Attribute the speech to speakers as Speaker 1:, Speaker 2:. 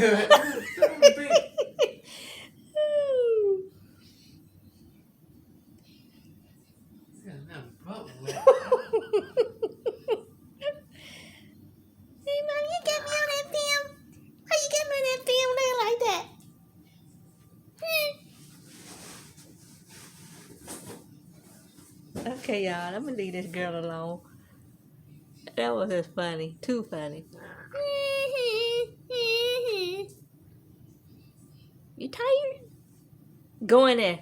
Speaker 1: Hey, Mom, you got me on that film. Why you got me on that film there like that? Okay, y'all, I'm gonna leave this girl alone. That was just funny. Too funny. You tired? Go in there.